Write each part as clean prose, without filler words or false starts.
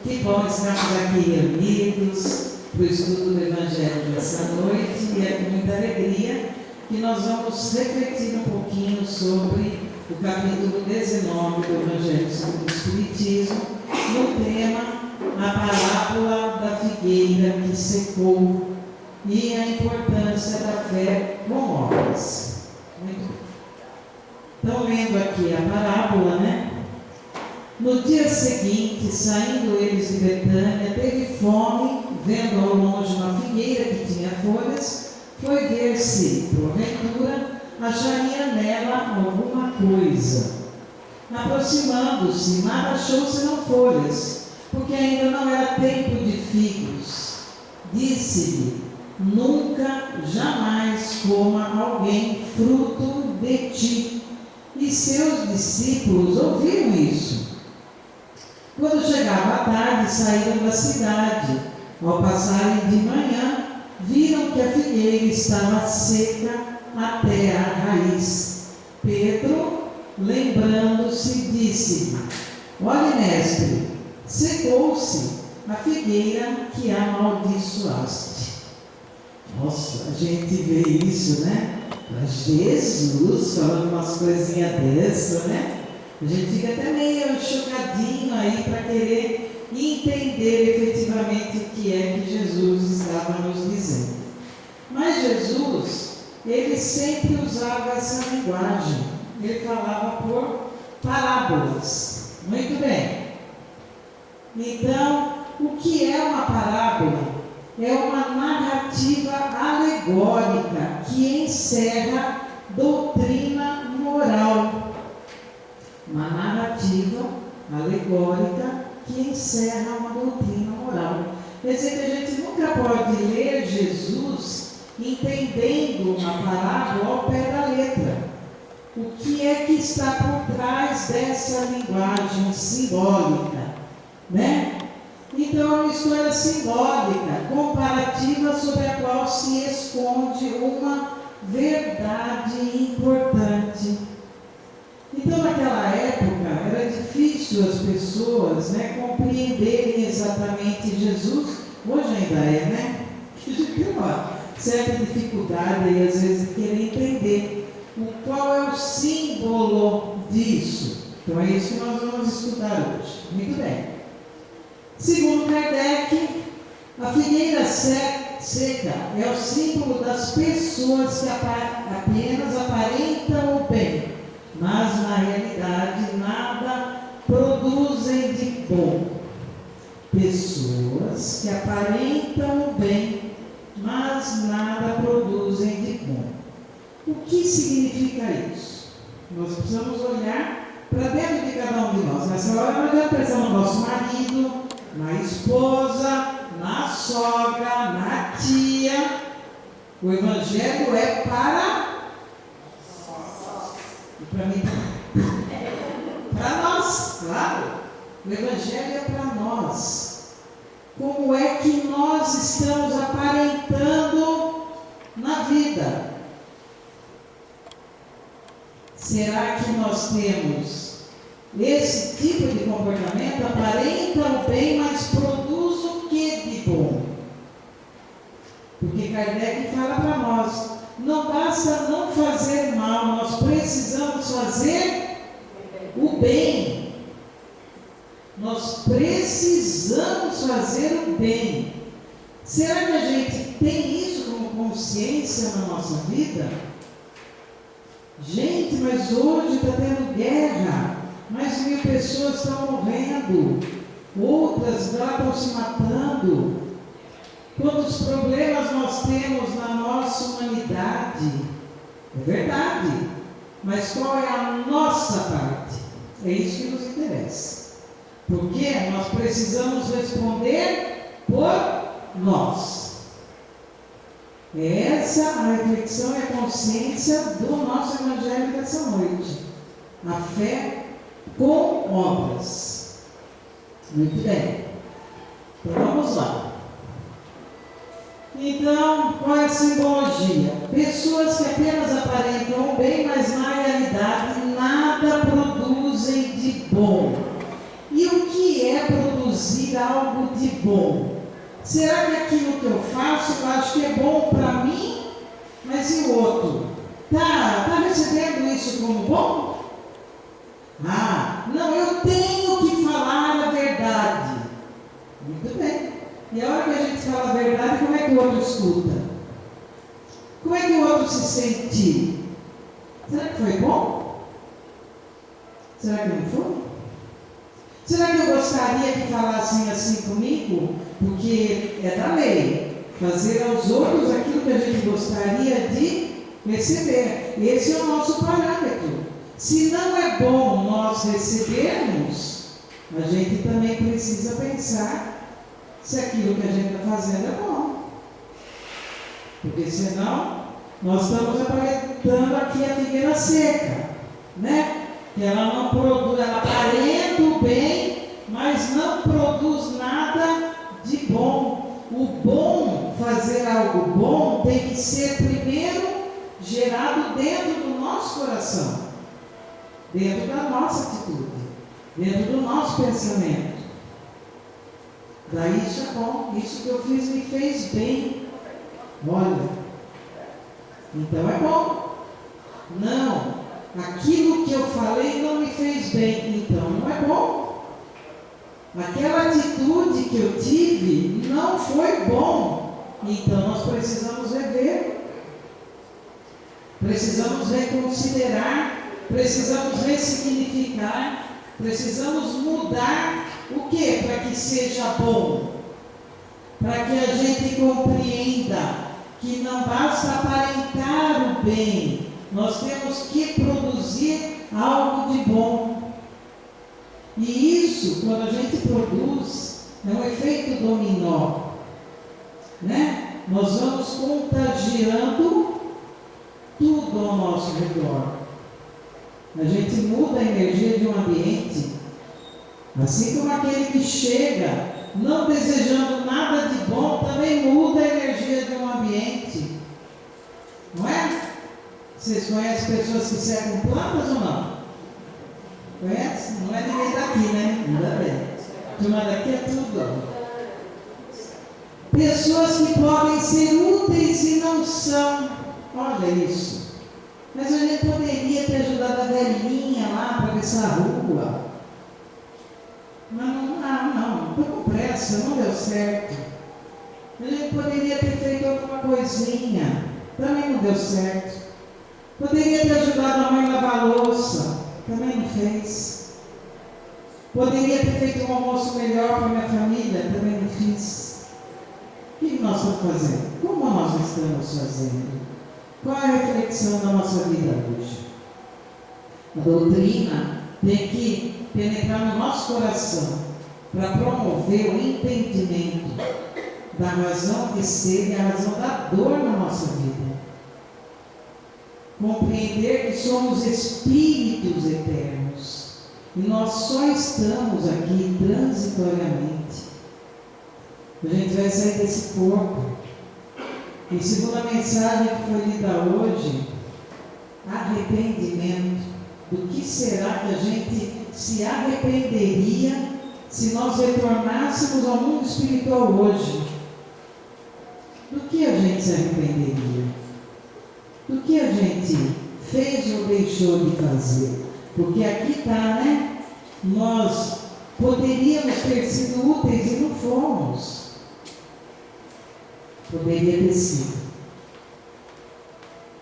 Que bom estarmos aqui reunidos para o estudo do Evangelho dessa noite, e é com muita alegria que nós vamos refletir um pouquinho sobre o capítulo 19 do Evangelho segundo o Espiritismo, no tema a parábola da figueira que secou e a importância da fé com obras. Muito bem. Então, lendo aqui a parábola, né? No dia seguinte, saindo eles de Betânia, teve fome, vendo ao longe uma figueira que tinha folhas, foi ver se, porventura, acharia nela alguma coisa. Aproximando-se, nada achou senão folhas, porque ainda não era tempo de figos. Disse-lhe: nunca, jamais coma alguém fruto de ti. E seus discípulos ouviram isso. Quando chegava a tarde, saíram da cidade. Ao passarem de manhã, viram que a figueira estava seca até a raiz. Pedro, lembrando-se, disse-lhe: olhe, mestre, secou-se a figueira que amaldiçoaste. Nossa, a gente vê isso, né? Jesus falando umas coisinhas dessas, né? A gente fica até meio chocadinho aí para querer entender efetivamente o que é que Jesus estava nos dizendo. Mas Jesus, ele sempre usava essa linguagem. Ele falava por parábolas. Muito bem. Então, o que é uma parábola? É uma narrativa alegórica que encerra doutrina moral. Uma narrativa alegórica que encerra uma doutrina moral. Quer dizer que a gente nunca pode ler Jesus entendendo uma parábola ao pé da letra. O que é que está por trás dessa linguagem simbólica, né? Então, é uma história simbólica, comparativa, sobre a qual se esconde uma verdade importante. Então, naquela época, era difícil as pessoas, né, compreenderem exatamente Jesus. Hoje ainda é, né? Tem uma certa dificuldade aí, às vezes, de querer entender qual é o símbolo disso. Então, é isso que nós vamos estudar hoje. Muito bem. Segundo Kardec, a figueira seca é o símbolo das pessoas que apenas aparentam o bem, mas na realidade nada produzem de bom. Pessoas que aparentam o bem, mas nada produzem de bom. O que significa isso? Nós precisamos olhar para dentro de cada um de nós. Nessa hora não adianta pensar no nosso marido, na esposa, na sogra, na tia. O Evangelho é para mim, para nós, claro. O Evangelho é para nós. Como é que nós estamos aparentando na vida? Será que nós temos esse tipo de comportamento? Aparenta o bem, mas produz o que de bom? Porque Kardec fala para nós, não basta não fazer mal, nós precisamos fazer o bem. Nós precisamos fazer o bem. Será que a gente tem isso como consciência na nossa vida? Gente, mas hoje está tendo guerra. Mais de 1000 pessoas estão morrendo, outras já estão se matando. Quantos problemas nós temos na nossa humanidade? É verdade, mas qual é a nossa parte? É isso que nos interessa. Porque nós precisamos responder por nós. Essa a reflexão e a consciência do nosso Evangelho dessa noite. A fé com obras. Muito bem. Então vamos lá. Então, qual é a simbologia? Pessoas que apenas aparentam o bem, mas na realidade nada produzem de bom. E o que é produzir produzir algo de bom. Será que aquilo que eu faço, eu acho que é bom para mim, mas e o outro? Tá recebendo isso como bom? Ah, não, eu tenho que falar a verdade. Muito bem. E a hora que a gente fala a verdade, como é que o outro escuta? Como é que o outro se sente? Será que foi bom? Será que não foi? Será que eu gostaria que falassem assim comigo? Porque é da lei. Fazer aos outros aquilo que a gente gostaria de receber. Esse é o nosso parâmetro. Se não é bom nós recebermos, a gente também precisa pensar se aquilo que a gente está fazendo é bom. Porque senão, nós estamos aparentando aqui a figueira seca, né? Que ela não produz, ela aparenta o bem, mas não produz nada de bom. O bom, fazer algo bom, tem que ser primeiro gerado dentro do nosso coração, dentro da nossa atitude, dentro do nosso pensamento. Daí isso é bom, isso que eu fiz me fez bem. Olha, então é bom. Não, aquilo que eu falei não me fez bem, então não é bom. Aquela atitude que eu tive não foi bom, então nós precisamos rever, precisamos reconsiderar, precisamos ressignificar, precisamos mudar o que? Para que seja bom, para que a gente compreenda que não basta aparentar o bem, nós temos que produzir algo de bom. E isso, quando a gente produz, é um efeito dominó, né? Nós vamos contagiando tudo ao nosso redor. A gente muda a energia de um ambiente, assim como aquele que chega não desejando nada de bom, também muda a energia de um ambiente. Não é? Vocês conhecem pessoas que secam plantas ou não? Conhece? Não é ninguém daqui, né? Ainda bem. Turma daqui é tudo. Pessoas que podem ser úteis e não são. Olha isso. Mas a gente poderia ter ajudado a velhinha lá a atravessar a rua. Mas não, estou com pressa, não deu certo. A gente poderia ter feito alguma coisinha, também não deu certo. Poderia ter ajudado a mãe a lavar a louça, também não fez. Poderia ter feito um almoço melhor para a minha família, também não fiz. O que nós estamos fazendo? Como nós estamos fazendo? Qual é a reflexão da nossa vida hoje? A doutrina tem que penetrar no nosso coração para promover o entendimento da razão de ser e a razão da dor na nossa vida. Compreender que somos espíritos eternos e nós só estamos aqui transitoriamente. A gente vai sair desse corpo. E segundo a mensagem que foi lida hoje, arrependimento. Do que será que a gente se arrependeria se nós retornássemos ao mundo espiritual hoje? Do que a gente se arrependeria? Do que a gente fez ou deixou de fazer? Porque aqui está, né? Nós poderíamos ter sido úteis e não fomos. Poderia ter sido.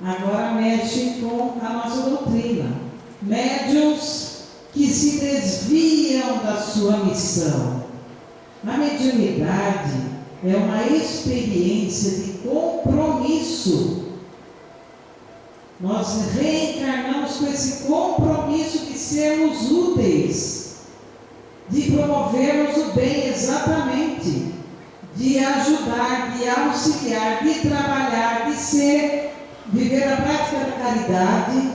Agora mexe com a nossa doutrina. Médiuns que se desviam da sua missão. A mediunidade é uma experiência de compromisso. Nós reencarnamos com esse compromisso de sermos úteis, de promovermos o bem exatamente, de ajudar, de auxiliar, de trabalhar, de viver a prática da caridade.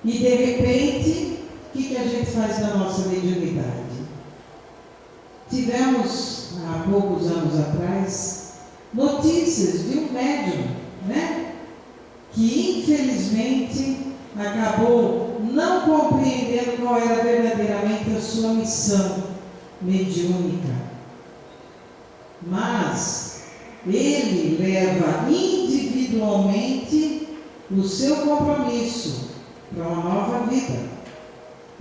E de repente, o que a gente faz na nossa mediunidade? Tivemos, há poucos anos atrás, notícias de um médium, né? Que infelizmente acabou não compreendendo qual era verdadeiramente a sua missão mediúnica. mas ele leva individualmente o seu compromisso para uma nova vida,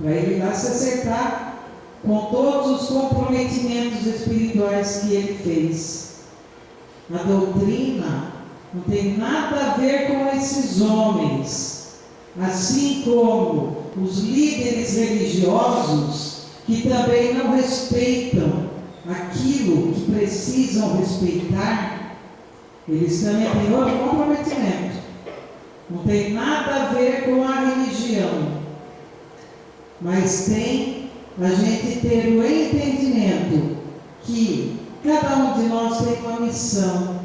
para ele lá se acertar com todos os comprometimentos espirituais que ele fez. A doutrina não tem nada a ver com esses homens, assim como os líderes religiosos que também não respeitam aquilo que precisam respeitar, eles também têm outro comprometimento. Não tem nada a ver com a religião, mas tem a gente ter o entendimento que cada um de nós tem uma missão,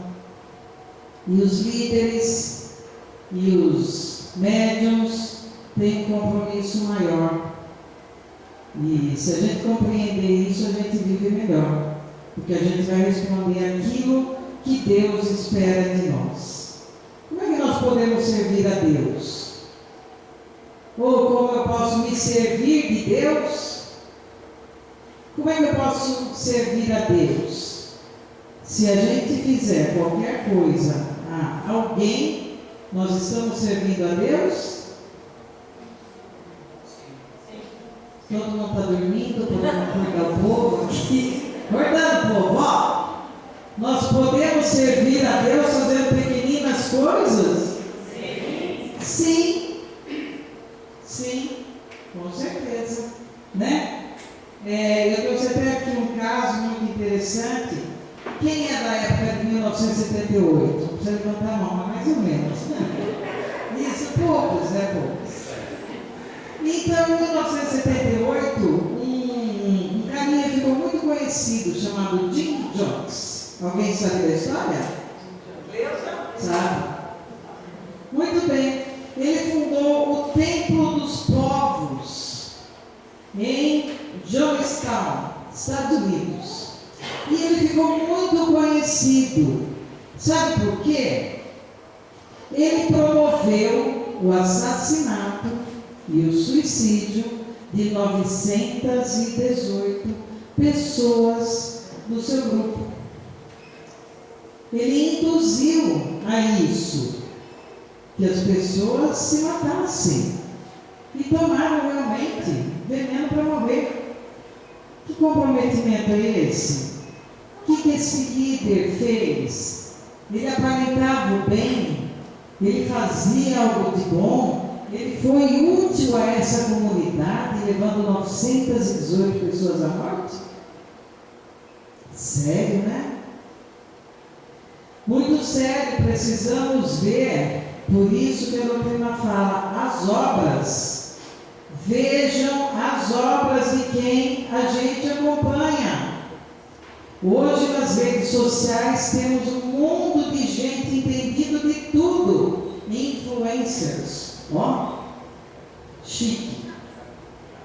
e os líderes e os médiuns têm um compromisso maior. E se a gente compreender isso, a gente vive melhor, porque a gente vai responder aquilo que Deus espera de nós. Como é que nós podemos servir a Deus? Ou como eu posso me servir de Deus? Como é que eu posso servir a Deus? Se a gente fizer qualquer coisa a alguém, nós estamos servindo a Deus? Todo mundo está dormindo, podemos acordar o povo aqui. Acordando o povo, ó. Nós podemos servir a Deus fazendo pequeninas coisas? Sim. Sim, com certeza. Né? Eu trouxe até aqui um caso muito interessante. Quem é da época de 1978? Não precisa levantar a mão, mas mais ou menos. Isso, poucos, né? Poucos. Então, em 1978, um carinha ficou muito conhecido, chamado Jim Jones. Alguém sabe da história? Sabe? Muito bem. Ele fundou o Templo dos Povos em Johnstown, Estados Unidos. E ele ficou muito conhecido. Sabe por quê? Ele promoveu o assassinato e o suicídio de 918 pessoas do seu grupo. Ele induziu a isso, que as pessoas se matassem, e tomaram realmente veneno para morrer. Que comprometimento é esse? O que esse líder fez? Ele aparentava o bem, ele fazia algo de bom, ele foi útil a essa comunidade, levando 918 pessoas à morte? Sério, né? Muito sério, precisamos ver. Por isso que a doutrina fala, as obras. Vejam as obras de quem a gente acompanha. Hoje nas redes sociais temos um mundo de gente entendendo de tudo. Influencers. Ó, chique.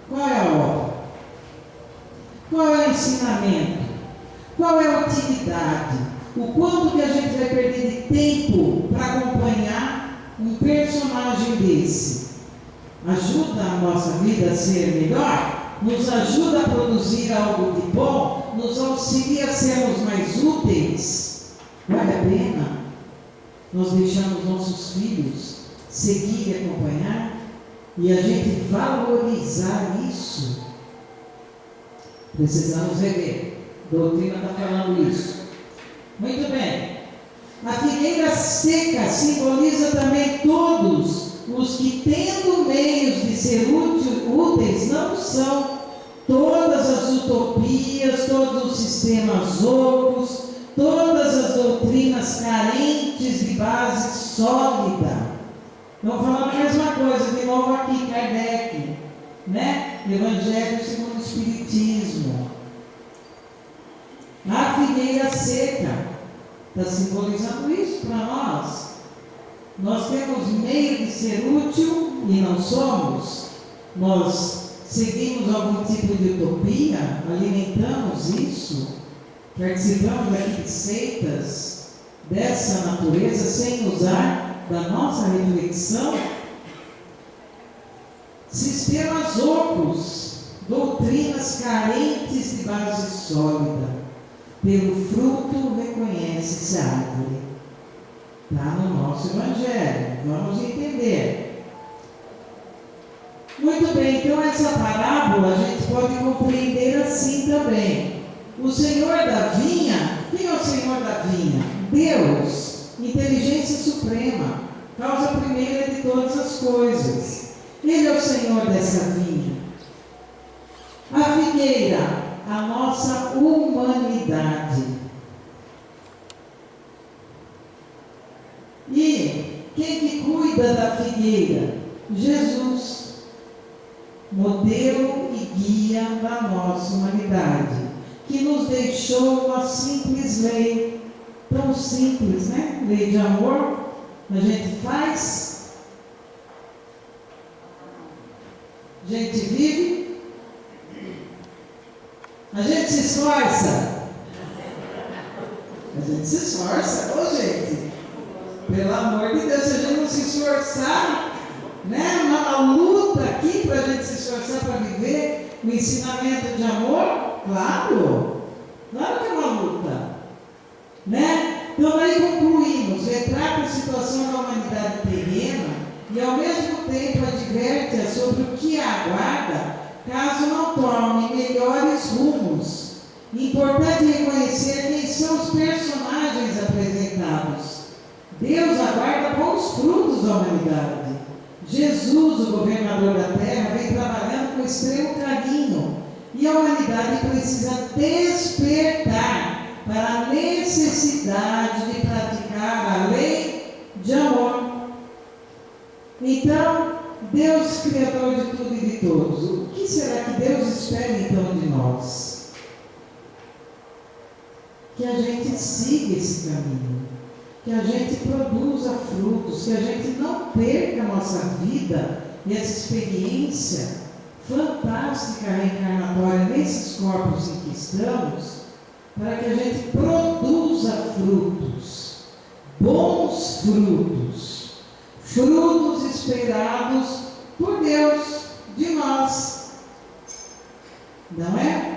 Qual é a obra? Qual é o ensinamento? Qual é a utilidade? O quanto que a gente vai perder de tempo para acompanhar um personagem desse? Ajuda a nossa vida a ser melhor? Nos ajuda a produzir algo de bom? Nos auxilia a sermos mais úteis? Vale a pena nós deixamos nossos filhos seguir e acompanhar? E a gente valorizar isso? Precisamos rever. A doutrina está falando isso. Muito bem. A figueira seca simboliza também todos os que, tendo meios de ser úteis, não são. Todas as utopias, todos os sistemas ocos, todas as doutrinas carentes de base sólida. Estão falando a mesma coisa, de novo aqui, Kardec, né? Evangelho segundo o Espiritismo. A figueira seca está simbolizando isso para nós. Nós temos meio de ser útil e não somos. Nós seguimos algum tipo de utopia, alimentamos isso, participamos aqui de seitas dessa natureza sem usar da nossa reflexão. Sistemas ocos, doutrinas carentes de base sólida. Pelo fruto reconhece-se a árvore. Está no nosso Evangelho. Vamos entender. Muito bem, então essa parábola a gente pode compreender assim também. O Senhor da vinha, quem é o Senhor da vinha? Deus, inteligência suprema, causa primeira de todas as coisas. Ele é o Senhor dessa vinha. A figueira, a nossa humanidade. E quem que cuida da figueira? Jesus, modelo e guia da nossa humanidade, que nos deixou uma simples lei, tão simples, né? Lei de amor, a gente faz, a gente vive, a gente se esforça. A gente se esforça, ô gente, pelo amor de Deus, se a gente não se esforçar, né? Uma luta aqui para a gente se esforçar para viver o ensinamento de amor, claro que é uma luta, né? Então aí concluímos, retrata a situação da humanidade terrena e ao mesmo tempo adverte sobre o que a aguarda caso não tome melhores rumos. Importante reconhecer quem são os personagens apresentados. Deus aguarda bons frutos da humanidade. Jesus, o governador da terra, vem trabalhando com extremo carinho e a humanidade precisa despertar para a necessidade de praticar a lei de amor. Então, Deus, Criador de tudo e de todos, o que será que Deus espera então de nós? Que a gente siga esse caminho, que a gente produza frutos, que a gente não perca a nossa vida e essa experiência fantástica reencarnatória nesses corpos em que estamos, para que a gente produza frutos, bons frutos, frutos esperados por Deus de nós, não é?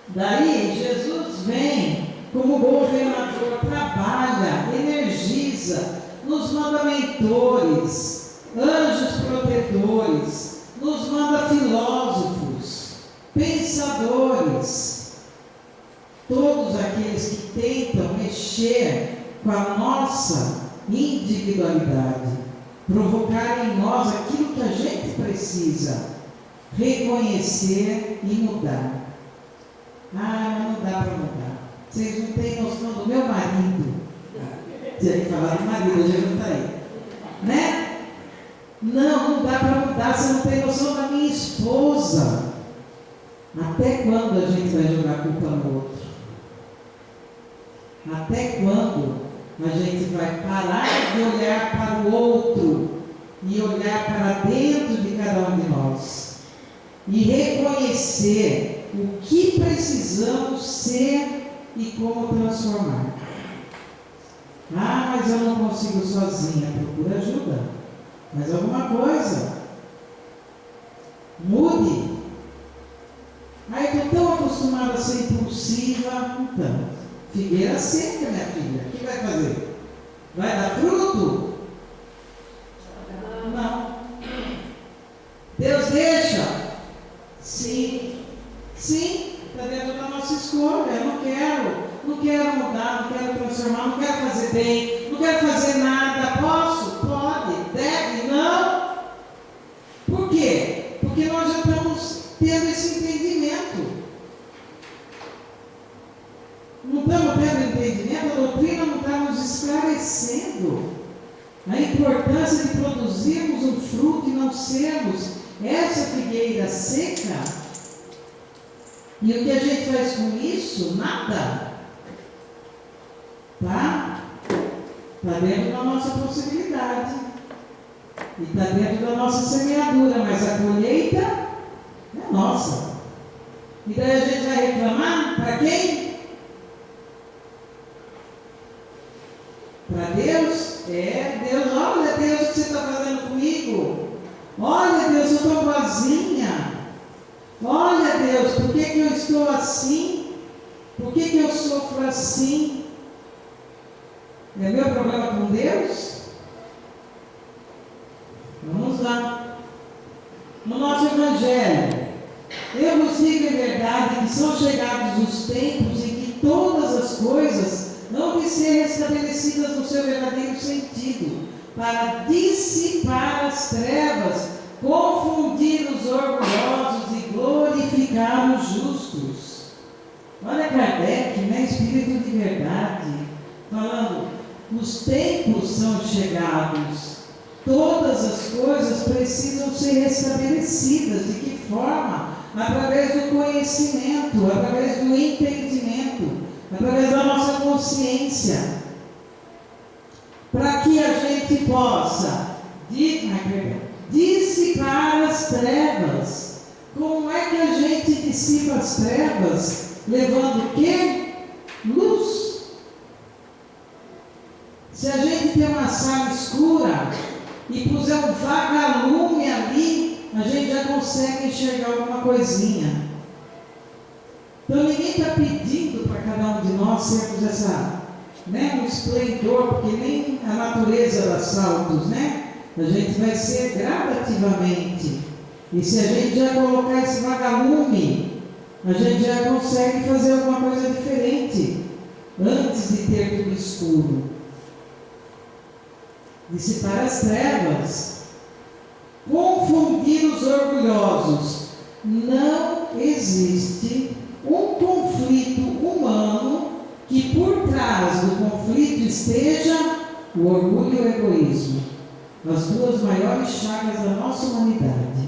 Daí Jesus vem como governador, trabalha, energiza, nos manda mentores, anjos protetores, nos manda filósofos, pensadores, todos aqueles que tentam mexer com a nossa individualidade, provocar em nós aquilo que a gente precisa, reconhecer e mudar. Ah, mas não dá para mudar. Vocês não têm noção do meu marido. Tinha que falar do marido, hoje não está aí. Né? Não dá para mudar, você não tem noção da minha esposa. Até quando a gente vai jogar culpa no outro? Até quando a gente vai parar de olhar para o outro e olhar para dentro de cada um de nós e reconhecer o que precisamos ser e como transformar? Ah, mas eu não consigo sozinha. Procura ajuda. Faz alguma coisa. Mude. Ah, eu estou tão acostumada a ser impulsiva. Então, figueira seca, minha filha. O que vai fazer? Vai dar fruto? Não. Deus deixa? Sim. Sim, está dentro da nossa escolha. Eu não quero mudar, não quero transformar, não quero fazer bem, não quero fazer nada. Posso? Pode. Deve? Não. Por quê? Porque nós já estamos tendo esse entendimento. Não estamos tendo entendimento, a doutrina não está nos esclarecendo a importância de produzirmos um fruto e não sermos essa figueira seca. E o que a gente faz com isso? Nada. Tá? Está dentro da nossa possibilidade. E está dentro da nossa semeadura, mas a colheita é nossa. E daí a gente vai reclamar para quem? Para Deus? Deus, olha Deus, o que você está fazendo comigo? Olha Deus, eu estou boazinha. Olha Deus, por que eu estou assim? Por que eu sofro assim? É meu problema com Deus? Vamos lá. No nosso Evangelho, eu vos digo em verdade que são chegados os tempos em que todas as coisas não vão ser restabelecidas no seu verdadeiro sentido, para dissipar as trevas, confundir os orgulhosos e glorificar os justos. Olha Kardec, né? Espírito de verdade, falando, os tempos são chegados, todas as coisas precisam ser restabelecidas. De que forma? Através do conhecimento, através do entendimento, através da nossa consciência, para que a gente possa dissipar as trevas. Como é que a gente dissipa as trevas? Levando o quê? Luz. Se a gente tem uma sala escura e puser um vagalume ali, a gente já consegue enxergar alguma coisinha. Então ninguém está pedindo para cada um de nós sermos um esplendor, porque nem a natureza dá saltos, né? A gente vai ser gradativamente. E se a gente já colocar esse vagalume, a gente já consegue fazer alguma coisa diferente antes de ter tudo escuro. Dissipar as trevas, confundir os orgulhosos. Não existe um conflito humano que por trás do conflito esteja o orgulho e o egoísmo, as duas maiores chagas da nossa humanidade.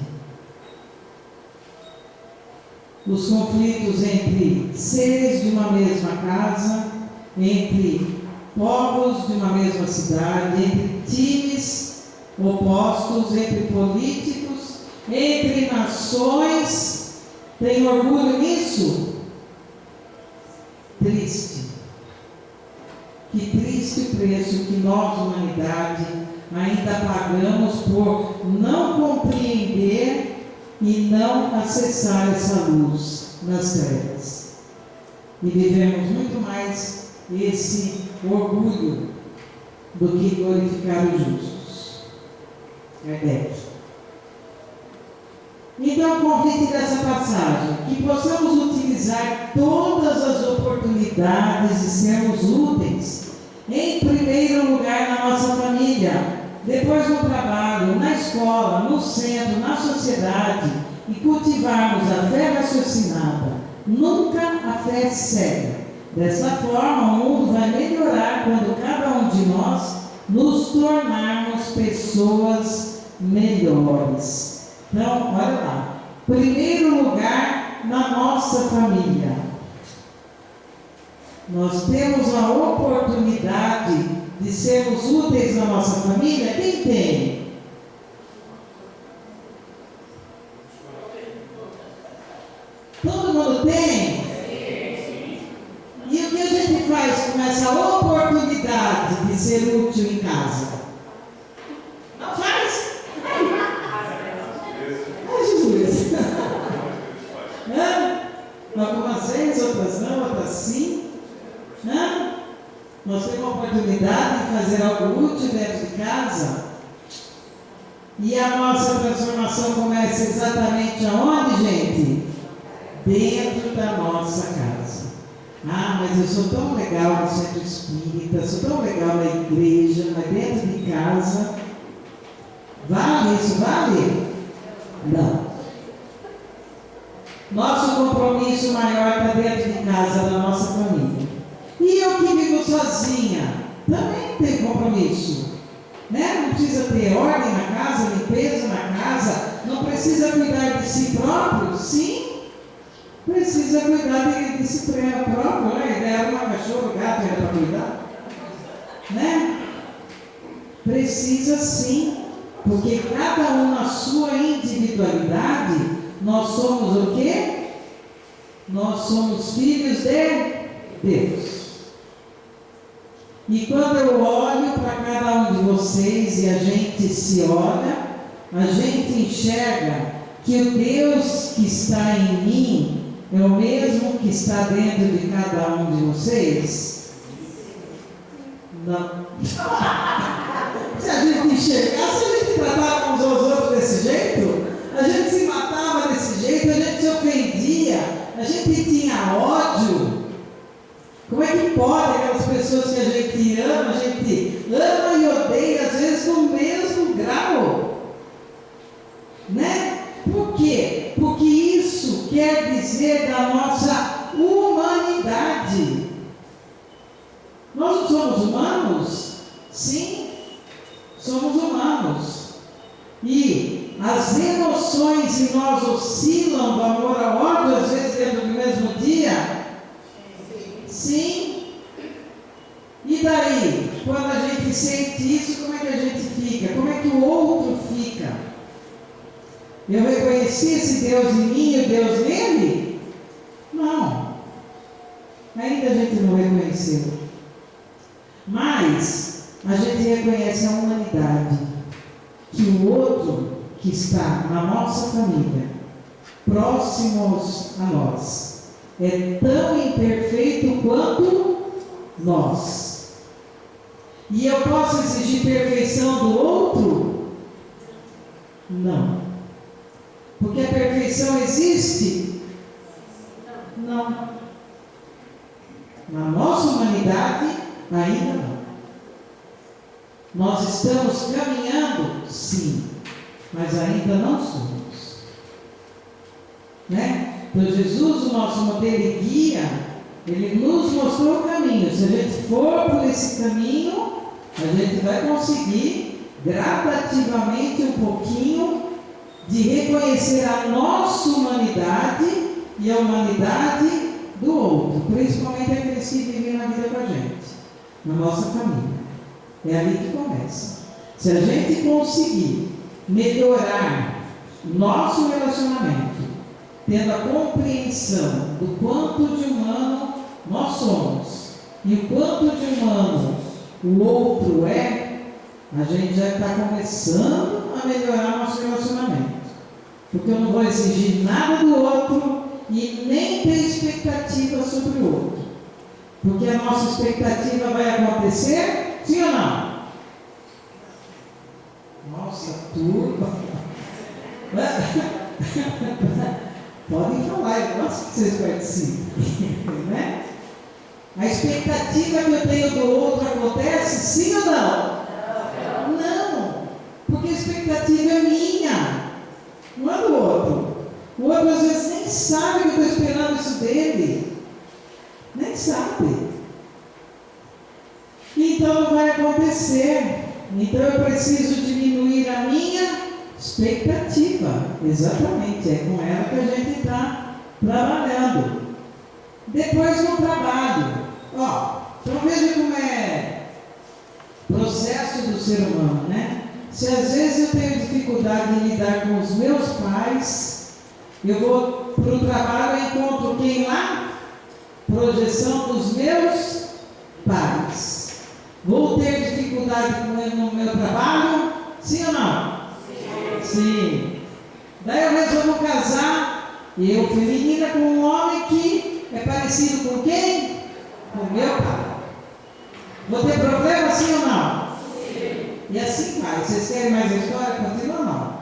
Os conflitos entre seres de uma mesma casa, entre povos de uma mesma cidade, entre times opostos, entre políticos, entre nações. Tem orgulho nisso? Triste. Que triste o preço que nós, humanidade, ainda pagamos por não compreender e não acessar essa luz nas trevas. E vivemos muito mais esse orgulho do que glorificar os justos. Kardec. Então, o convite dessa passagem, que possamos utilizar todas as oportunidades de sermos úteis, em primeiro lugar na nossa família, depois no trabalho, na escola, no centro, na sociedade, e cultivarmos a fé raciocinada, nunca a fé cega. Dessa forma, o mundo vai melhorar quando cada um de nós nos tornarmos pessoas melhores. Então, olha lá. Primeiro lugar, na nossa família. Nós temos a oportunidade de sermos úteis na nossa família. Quem tem? Todo mundo tem? E o que a gente faz com essa oportunidade de ser útil em casa? Não faz? Jesus! Algumas vezes, outras não, outras sim. Nós temos a oportunidade de fazer algo útil dentro de casa. E a nossa transformação começa exatamente aonde, gente? Dentro da nossa casa. Ah, mas eu sou tão legal no centro espírita, sou tão legal na igreja, mas dentro de casa, vale isso? Vale? Não. Nosso compromisso maior está dentro de casa, da nossa família. E eu que vivo sozinha, também tenho compromisso. Né? Não precisa ter ordem na casa, limpeza na casa, não precisa cuidar de si próprio? Sim. Precisa cuidar de si próprio, né? Era uma cachorro, gato, era para cuidar. Né? Precisa sim, porque cada um na sua individualidade, nós somos o quê? Nós somos filhos de Deus. E quando eu olho para cada um de vocês e a gente se olha, a gente enxerga que o Deus que está em mim é o mesmo que está dentro de cada um de vocês? Não. Se a gente enxergasse, a gente tratava uns aos outros desse jeito, a gente se matava desse jeito, a gente se ofendia, a gente tinha ódio. Como é que pode aquelas pessoas que a gente ama e odeia, às vezes no mesmo grau? Né? Por quê? Porque isso quer dizer da nossa humanidade. Nós não somos humanos? Sim, somos humanos. E as emoções em nós oscilam do amor ao ódio, às vezes dentro do mesmo dia? Sim. E daí, quando a gente sente isso, como é que a gente fica? Como é que o outro fica? Eu reconheci esse Deus em mim e o Deus nele? Não. Ainda a gente não reconheceu. Mas a gente reconhece a humanidade. Que o outro que está na nossa família, próximos a nós, é tão imperfeito quanto nós. E eu posso exigir perfeição do outro? Não. Porque a perfeição existe? Não. Na nossa humanidade, ainda não. Nós estamos caminhando? Sim. Mas ainda não somos. Né? Então Jesus, o nosso modelo e guia, ele nos mostrou o caminho. Se a gente for por esse caminho, a gente vai conseguir gradativamente um pouquinho de reconhecer a nossa humanidade e a humanidade do outro, principalmente aqueles que vivem na vida com a gente, na nossa família. É ali que começa. Se a gente conseguir melhorar nosso relacionamento, tendo a compreensão do quanto de humano nós somos e o quanto de humano o outro é, a gente já está começando a melhorar nosso relacionamento. Porque eu não vou exigir nada do outro e nem ter expectativa sobre o outro. Porque a nossa expectativa vai acontecer, sim ou não? Nossa, turma. Podem falar, eu gosto que vocês participem. Né? A expectativa que eu tenho do outro acontece, sim ou não? Não, porque a expectativa é minha, não é do outro. O outro às vezes nem sabe que eu estou esperando isso dele. Nem sabe. Então não vai acontecer. Então eu preciso diminuir a minha expectativa. Exatamente, é com ela que a gente está trabalhando. Depois no trabalho. Então veja como é o processo do ser humano, né? Se às vezes eu tenho dificuldade em lidar com os meus pais, eu vou para o trabalho e encontro quem lá? Projeção dos meus pais. Vou ter dificuldade com ele no meu trabalho? Sim ou não? Sim. Daí eu resolvo casar, e eu feminina, com um homem que é parecido com quem? Com meu pai. Vou ter problema, sim ou não? Sim. E assim vai. Vocês querem mais a história? Continua ou não?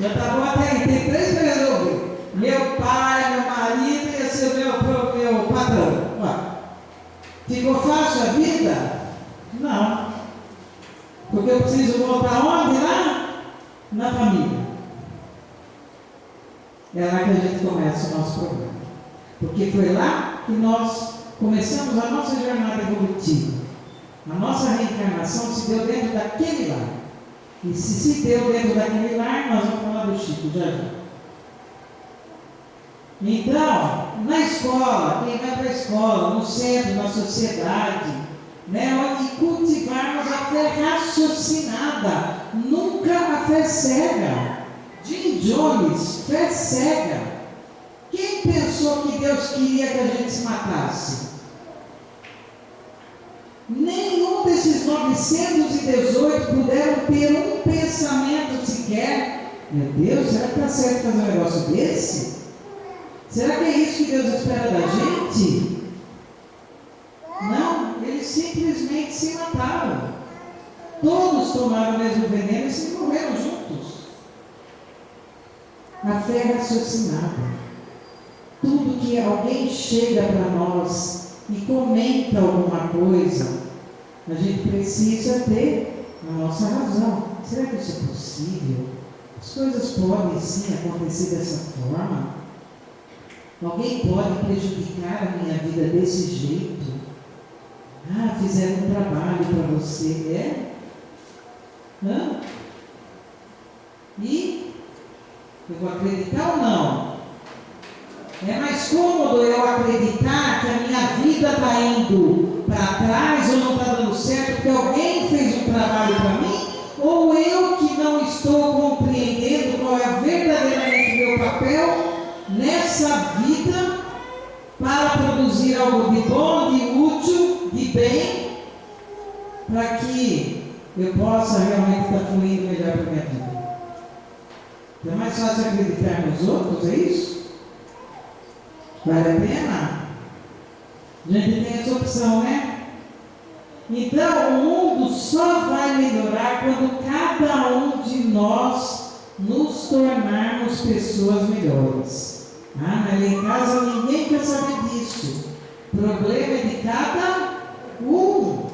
Já está bom até aí. Tem 3 para resolver. Meu pai, meu marido e esse é meu patrão. Ficou fácil a vida? Não. Porque eu preciso voltar onde? Lá? Na família. É lá que a gente começa o nosso problema. Porque foi lá que nós começamos a nossa jornada evolutiva. A nossa reencarnação se deu dentro daquele lar. E se deu dentro daquele lar, nós vamos falar do Chico já já. Então, na escola, quem vai para a escola, no centro, na sociedade, né, onde cultivarmos a fé raciocinada, nunca a fé cega. Jim Jones, fé cega. Quem pensou que Deus queria que a gente se matasse? Nenhum desses 918 puderam ter um pensamento sequer. Meu Deus, será que está certo fazer um negócio desse? Será que é isso que Deus espera da gente? Não, eles simplesmente se mataram. Todos tomaram o mesmo veneno e se morreram juntos. A fé é raciocinada. Tudo que alguém chega para nós e comenta alguma coisa, a gente precisa ter a nossa razão. Será que isso é possível? As coisas podem sim acontecer dessa forma? Alguém pode prejudicar a minha vida desse jeito? Ah, fizeram um trabalho para você, é? Hã? E eu vou acreditar ou não? É mais cômodo eu acreditar que a minha vida está indo para trás ou não está dando certo porque alguém fez um trabalho para mim? Ou eu que não estou compreendendo qual é verdadeiramente meu papel nessa vida para produzir algo de bom, de útil, de bem, para que eu possa realmente estar fluindo melhor para a minha vida? É mais fácil acreditar nos outros, é isso? Vale a pena? A gente tem essa opção, né? Então, o mundo só vai melhorar quando cada um de nós nos tornarmos pessoas melhores. Ah, mas em casa ninguém quer saber disso. O problema é de cada um.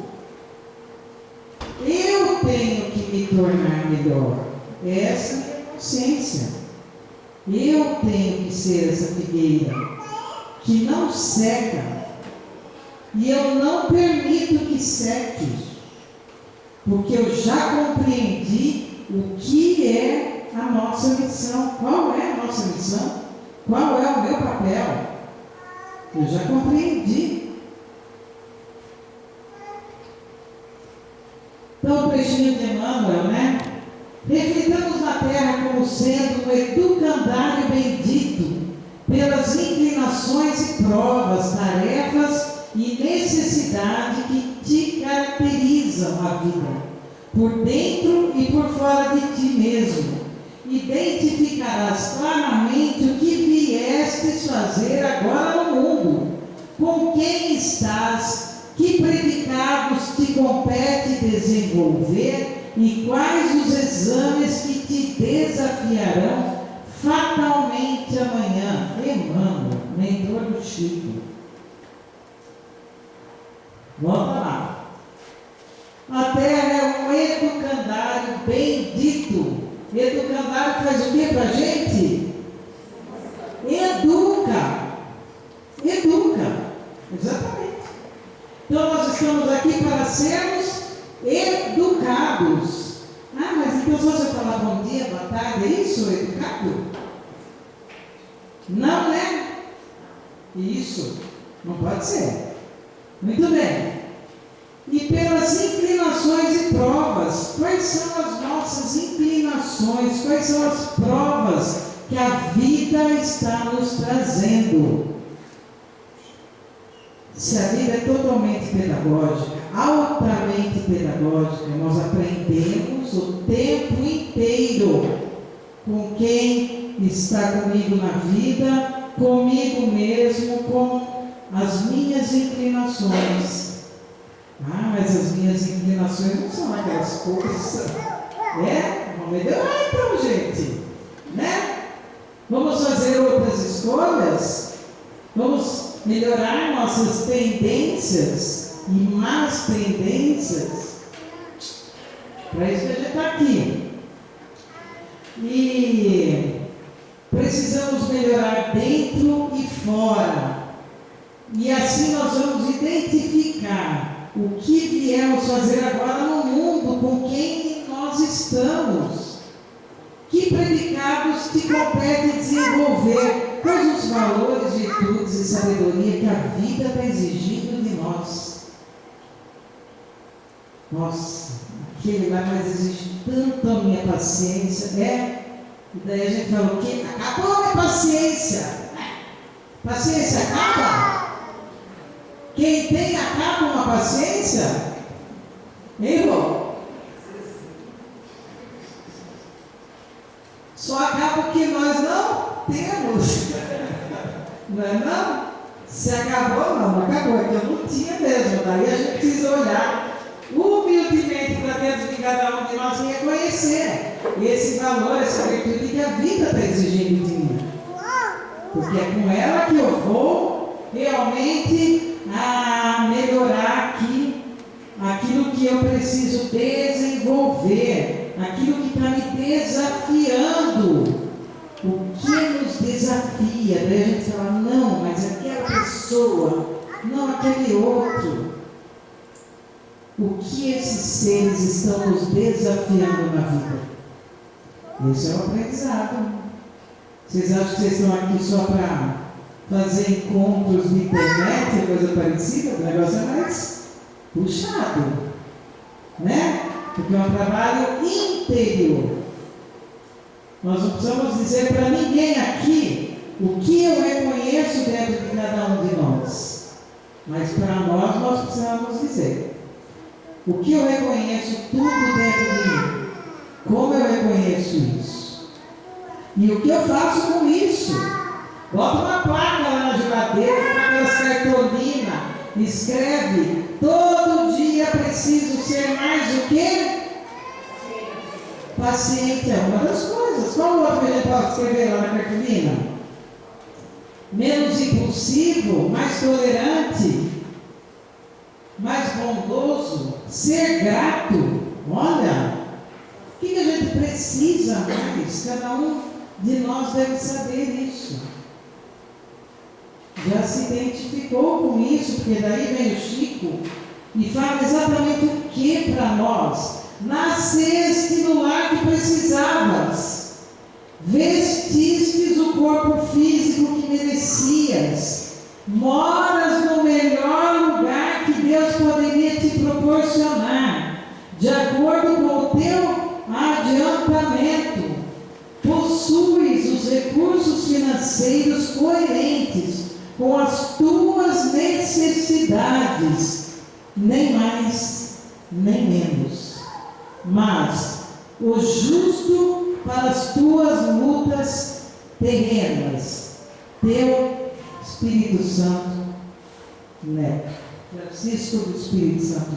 Eu tenho que me tornar melhor. Essa é a minha consciência. Eu tenho que ser essa figueira que não seca. E eu não permito que seque. Porque eu já compreendi o que é a nossa missão. Qual é a nossa missão? Qual é o meu papel? Eu já compreendi. Então, o trechinho de Emmanuel, né? Reflitamos na terra como sendo um educandário bendito pelas inclinações e provas, tarefas e necessidade que te caracterizam a vida, por dentro e por fora de ti mesmo. Identificarás claramente o que viestes fazer agora no mundo, com quem estás, que predicados te compete desenvolver e quais os exames que te desafiarão fatalmente amanhã. Emmanuel, mentor do Chico. Volta lá. A terra é um educandário bendito. Educandário faz o que para a gente? Educa. Educa. Exatamente. Então nós estamos aqui para sermos educados. Ah, mas então só você falar bom dia, boa tarde, é isso, educado? Não, né? Isso. Não pode ser. Muito bem. E pelas inclinações e provas. Quais são as nossas inclinações? Quais são as provas que a vida está nos trazendo? Se a vida é totalmente pedagógica, altamente pedagógica, nós aprendemos o tempo inteiro com quem está comigo na vida, comigo mesmo, com as minhas inclinações. Ah, mas as minhas inclinações não são aquelas coisas. Vamos melhorar então, gente. Né? Vamos fazer outras escolhas. Vamos melhorar nossas tendências e más tendências. Para isso que a gente está aqui. E precisamos melhorar dentro e fora. E assim nós vamos identificar o que viemos fazer agora no mundo, com quem nós estamos. Que predicados te compete desenvolver? Quais os valores, virtudes e sabedoria que a vida está exigindo de nós? Nossa, aquele lá mas exige tanto a minha paciência. E daí a gente fala o quê? Acabou a minha paciência. Paciência acaba? Quem tem acaba uma paciência? Irmão? Só acaba o que nós não temos. Não é não? Se acabou, não acabou. É que eu não tinha mesmo. Daí a gente precisa olhar humildemente para dentro de cada um de nós e reconhecer esse valor, essa virtude que a vida está exigindo de mim. Porque é com ela que eu vou realmente melhorar aquilo que eu preciso desenvolver, aquilo que está me desafiando. O que nos desafia? Daí a gente fala, não, mas aquela pessoa, não aquele outro. O que esses seres estão nos desafiando na vida? Esse é o aprendizado. Vocês acham que vocês estão aqui só para fazer encontros de internet, coisa parecida? O negócio é mais puxado, né? Porque é um trabalho interior. Nós não precisamos dizer para ninguém aqui o que eu reconheço dentro de cada um de nós. Mas para nós precisamos dizer. O que eu reconheço tudo dentro de mim? Como eu reconheço isso? E o que eu faço com isso? Bota uma placa lá na geladeira, com aquelas cartolinas, escreve, todo dia preciso ser mais o quê? Paciente é uma das coisas. Qual o outro que a gente pode escrever lá na cartolina? Menos impulsivo, mais tolerante, mais bondoso, ser grato. Olha, o que a gente precisa mais? Cada um de nós deve saber isso. Já se identificou com isso, porque daí vem o Chico e fala exatamente o que para nós? Nasceste no lar que precisavas, vestistes o corpo físico que merecias, moras no melhor lugar que Deus poderia te proporcionar, de acordo com o teu adiantamento, possuis os recursos financeiros coerentes com as tuas necessidades, nem mais, nem menos. Mas o justo para as tuas lutas terrenas, teu Espírito Santo Neto, Francisco do Espírito Santo.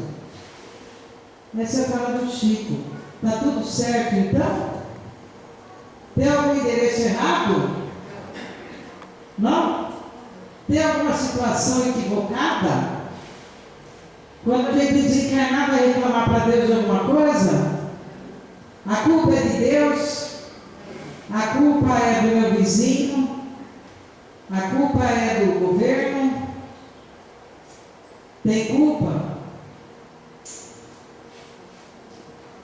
Essa é a fala do Chico. Está tudo certo então? Tem algum endereço errado? Não? Tem alguma situação equivocada? Quando a gente desencarnar vai reclamar para Deus de alguma coisa? A culpa é de Deus? A culpa é do meu vizinho? A culpa é do governo? Tem culpa?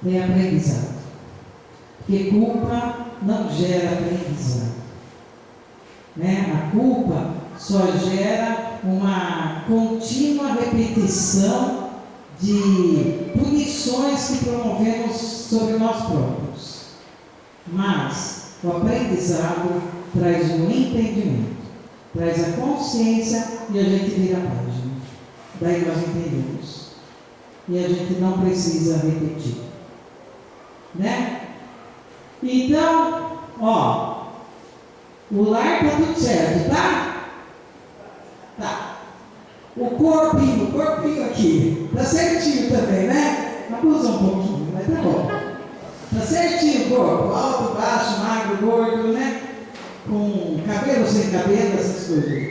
Tem aprendizado. Porque culpa não gera aprendizado. Né? A culpa só gera uma contínua repetição de punições que promovemos sobre nós próprios. Mas o aprendizado traz um entendimento, traz a consciência e a gente vira a página. Daí nós entendemos. E a gente não precisa repetir. Né? Então, o lar está tudo certo, tá? Tá. O corpinho aqui, tá certinho também, né? Abusa um pouquinho, mas tá bom. Tá certinho o corpo, alto, baixo, magro, gordo, né? Com cabelo, sem cabelo, essas coisas.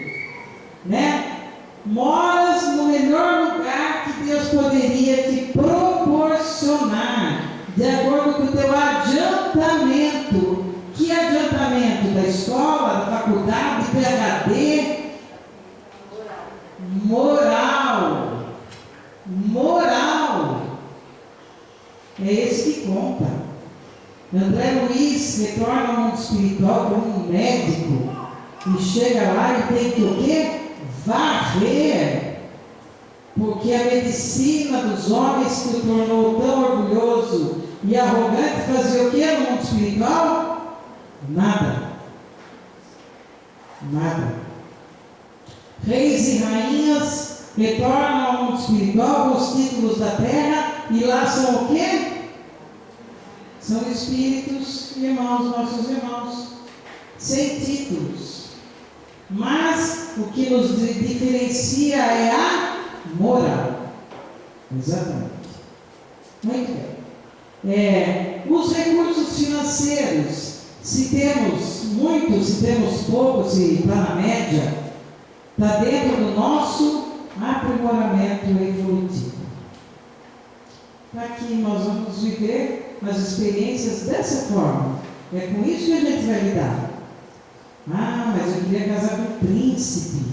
Né? Moras no melhor lugar que Deus poderia te proporcionar, de acordo com o teu adiantamento. Que adiantamento? Da escola, da faculdade, PhD? Moral. É esse que conta. André Luiz retorna ao mundo espiritual como um médico e chega lá e tem que o quê? Varrer. Porque a medicina dos homens que o tornou tão orgulhoso e arrogante fazia o quê no mundo espiritual? Nada. Reis e rainhas retornam ao mundo espiritual com os títulos da terra e lá são o quê? São espíritos, irmãos, nossos irmãos, sem títulos. Mas o que nos diferencia é a moral. Exatamente. Muito bem. Os recursos financeiros, se temos muitos, se temos poucos, se está na média, está dentro do nosso aprimoramento evolutivo. Aqui nós vamos viver as experiências dessa forma. É com isso que a gente vai lidar. Ah, mas eu queria casar com o príncipe.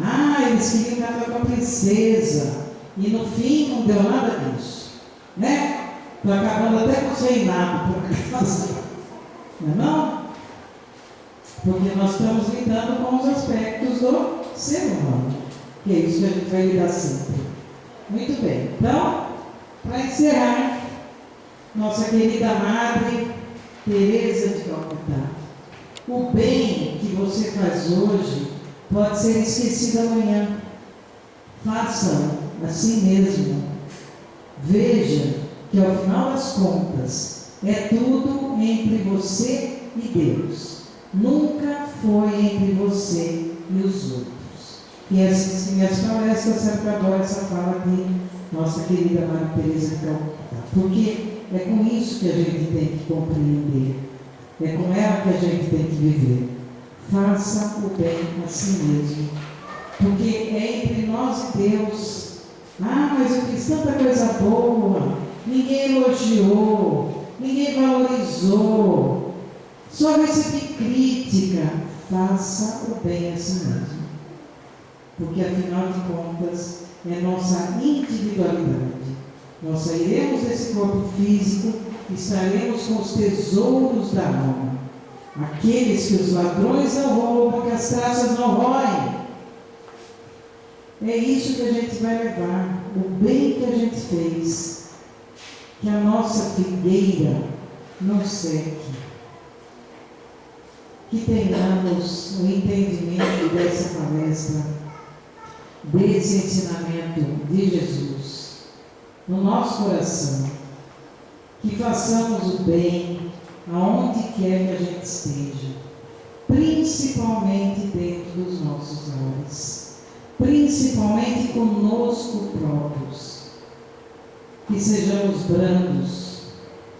Ah, eles queriam casar com a princesa. E no fim não deu nada disso. Né? Está acabando até com os reinados por causa. Não é não? Porque nós estamos lidando com os aspectos do ser humano. Que é isso que a gente vai lidar sempre. Muito bem. Então, para encerrar, nossa querida Madre Teresa de Calcutá, o bem que você faz hoje pode ser esquecido amanhã. Faça assim mesmo. Veja que ao final das contas é tudo entre você e Deus. Nunca foi entre você e os outros. E assim as palestras sempre agora essa fala de nossa querida Maria Teresa de Calcutá. Porque é com isso que a gente tem que compreender. É com ela que a gente tem que viver. Faça o bem a si mesmo. Porque é entre nós e Deus. Ah, mas eu fiz tanta coisa boa. Ninguém elogiou. Ninguém valorizou. Só recebi crítica. Faça o bem a si mesmo. Porque afinal de contas é nossa individualidade. Nós sairemos desse corpo físico e estaremos com os tesouros da alma. Aqueles que os ladrões não roubam, que as traças não roem. É isso que a gente vai levar. O bem que a gente fez. Que a nossa figueira não seque. Que tenhamos o entendimento dessa palestra, desse ensinamento de Jesus no nosso coração, que façamos o bem aonde quer que a gente esteja, principalmente dentro dos nossos lares, principalmente conosco próprios, que sejamos brandos,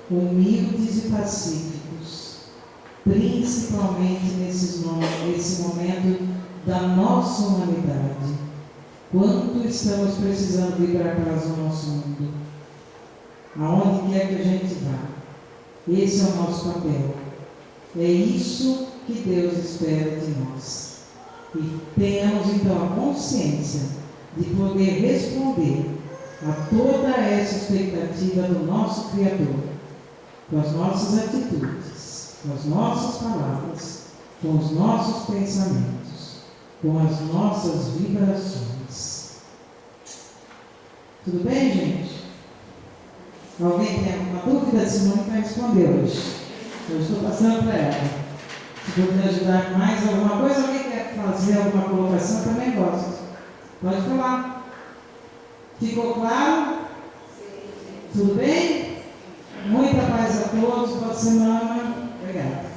humildes e pacíficos, principalmente nesse momento da nossa humanidade. Quanto estamos precisando vir para a paz no nosso mundo? Aonde quer que a gente vá. Esse é o nosso papel. É isso que Deus espera de nós. E tenhamos então a consciência de poder responder a toda essa expectativa do nosso Criador, com as nossas atitudes, com as nossas palavras, com os nossos pensamentos, com as nossas vibrações. Tudo bem, gente? Alguém tem alguma dúvida? Simone vai responder hoje. Eu estou passando para ela. Se puder ajudar com mais alguma coisa, alguém quer fazer alguma colocação, também gosto. Pode falar. Ficou claro? Tudo bem? Muita paz a todos. Boa semana. Obrigada.